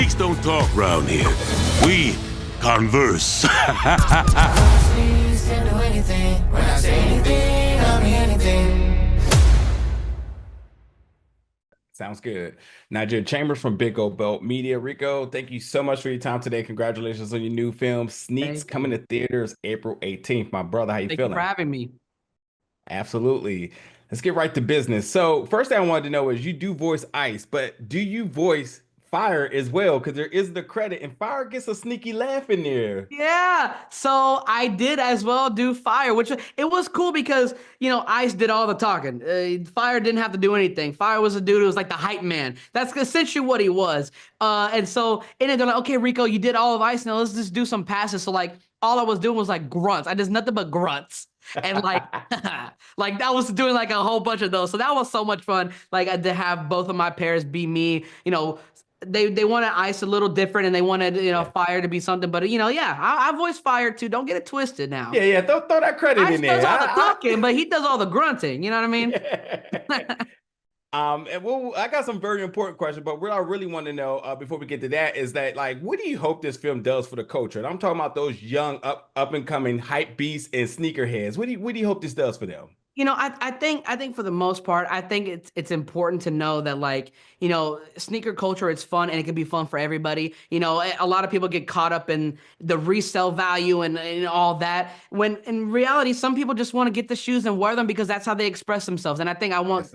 Snakes don't talk round here. We converse. Please can't do anything. When I say anything, I mean anything. Sounds good. Nigel Chambers from Big O Belt Media. Rico, thank you so much for your time today. Congratulations on your new film, Sneaks, coming to theaters April 18th. My brother, how you Thank feeling? you for having me. Absolutely. Let's get right to business. So first thing I wanted to know is you do voice Ice, but do you voice Fire as well? Because there is the credit, and Fire gets a sneaky laugh in there. Yeah, so I did as well do Fire, which it was cool because, Ice did all the talking. Fire didn't have to do anything. Fire was a dude who was like the hype man. That's essentially what he was. And then they're like, okay, Rico, you did all of Ice. Now let's just do some passes. So like all I was doing was like grunts. I did nothing but grunts. And like, like I was doing like a whole bunch of those. So that was so much fun. Like to have both of my pairs be me, they wanted Ice a little different and they wanted, Fire to be something. But, I voice Fire too. Don't get it twisted now. Yeah. Throw that credit Ice in there. does all the talking, but he does all the grunting. You know what I mean? And I got some very important questions, but what I really want to know before we get to that is that, like, what do you hope this film does for the culture? And I'm talking about those young, up and coming hype beasts and sneakerheads. What do you hope this does for them? I think for the most part, I think it's important to know that, like, sneaker culture, it's fun and it can be fun for everybody. A lot of people get caught up in the resale value and all that, when in reality, some people just want to get the shoes and wear them because that's how they express themselves. And I think I want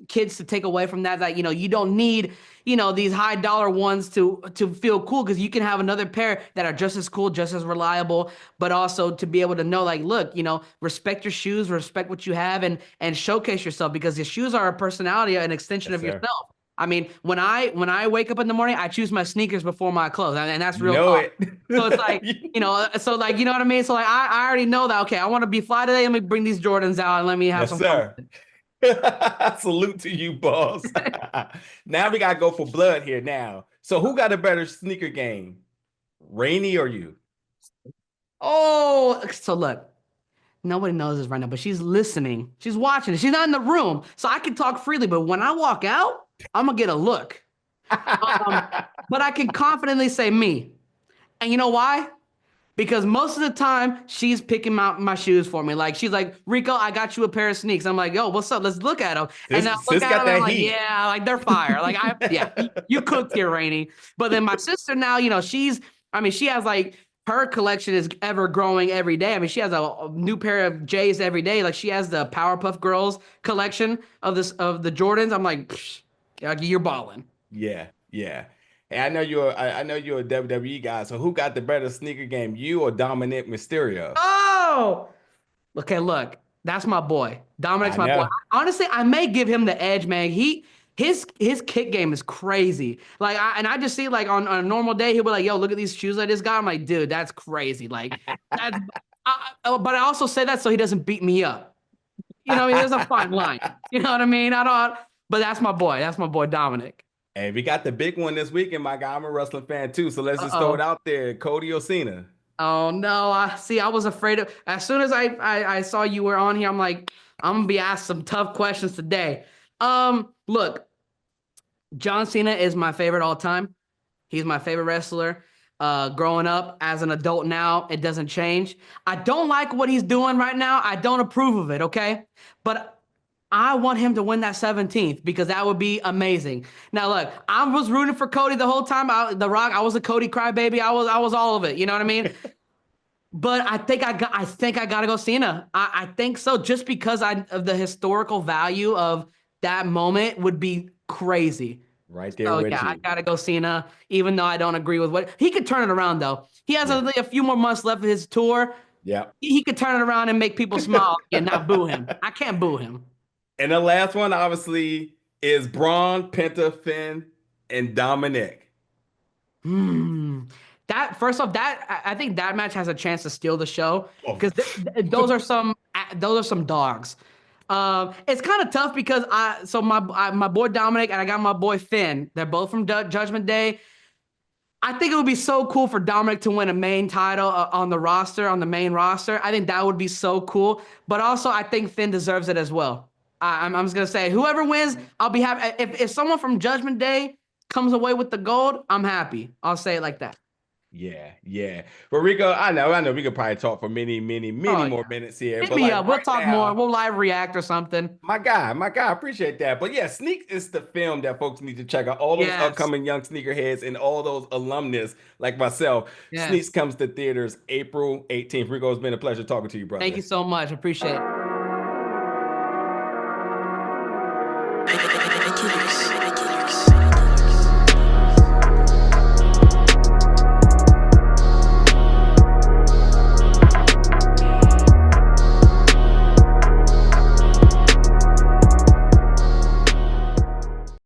kids to take away from that, you don't need, these high dollar ones to feel cool, because you can have another pair that are just as cool, just as reliable, but also to be able to know, like, look, respect your shoes, respect what you have, and showcase yourself, because your shoes are a personality, an extension of yourself. I mean, when I wake up in the morning, I choose my sneakers before my clothes, and that's real talk. So it's like, you know what I mean? So like, I already know that, okay, I want to be fly today. Let me bring these Jordans out and let me have some fun. Salute to you, boss. Now we gotta go for blood here now. So who got a better sneaker game, Rainey or you? Oh, so look, nobody knows this right now, but she's listening. She's watching. She's not in the room, so I can talk freely. But when I walk out, I'm gonna get a look. But I can confidently say me. And you know why? Because most of the time, she's picking out my shoes for me. Like, she's like, Rico, I got you a pair of sneaks. I'm like, yo, what's up? Let's look at them. And I look at them, I'm like, yeah, like, they're fire. Like, you cooked here, Rainey. But then my sister now, she has like, her collection is ever growing every day. I mean, she has a new pair of J's every day. Like, she has the Powerpuff Girls collection of the Jordans. I'm like, you're balling. Yeah. And I know you're a WWE guy. So who got the better sneaker game, you or Dominik Mysterio? Oh, okay. Look, that's my boy. Dominik's my boy. Honestly, I may give him the edge, man. His kick game is crazy. Like, I just see, like, on a normal day, he'll be like, yo, look at these shoes I just got. I'm like, dude, that's crazy. Like, but I also say that so he doesn't beat me up. There's a fine line. You know what I mean? But that's my boy. That's my boy, Dominik. Hey, we got the big one this weekend, my guy. I'm a wrestling fan too, so let's just throw it out there. Cody or Cena? Oh no! I was afraid of. As soon as I saw you were on here, I'm like, I'm gonna be asked some tough questions today. Look, John Cena is my favorite all time. He's my favorite wrestler. Growing up, as an adult now, it doesn't change. I don't like what he's doing right now. I don't approve of it. Okay, but I want him to win that 17th, because that would be amazing. Now, look, I was rooting for Cody the whole time. The Rock, I was a Cody crybaby. I was all of it. You know what I mean? But I think I gotta go Cena. I think so, just because of the historical value of that moment would be crazy. Right there. So yeah, I gotta go Cena, even though I don't agree with what he could turn it around though. He has a few more months left of his tour. Yeah, he could turn it around and make people smile and not boo him. I can't boo him. And the last one, obviously, is Braun, Penta, Finn, and Dominik. That, first off, I think that match has a chance to steal the show, because those are some dogs. It's kind of tough because my boy Dominik and I got my boy Finn. They're both from Judgment Day. I think it would be so cool for Dominik to win a main title on the main roster. I think that would be so cool. But also, I think Finn deserves it as well. I'm just gonna say, whoever wins, I'll be happy. If someone from Judgment Day comes away with the gold, I'm happy. I'll say it like that. Yeah. But Rico, I know we could probably talk for many Oh more yeah. minutes here. Hit But me like up. We'll right talk more. now, We'll live react or something. my guy, I appreciate that. But yeah, Sneak is the film that folks need to check out. All those Yes. upcoming young sneakerheads and all those alumnus like myself. Yes. Sneaks comes to theaters April 18th. Rico, it's been a pleasure talking to you, Thank brother. you so much. Appreciate it.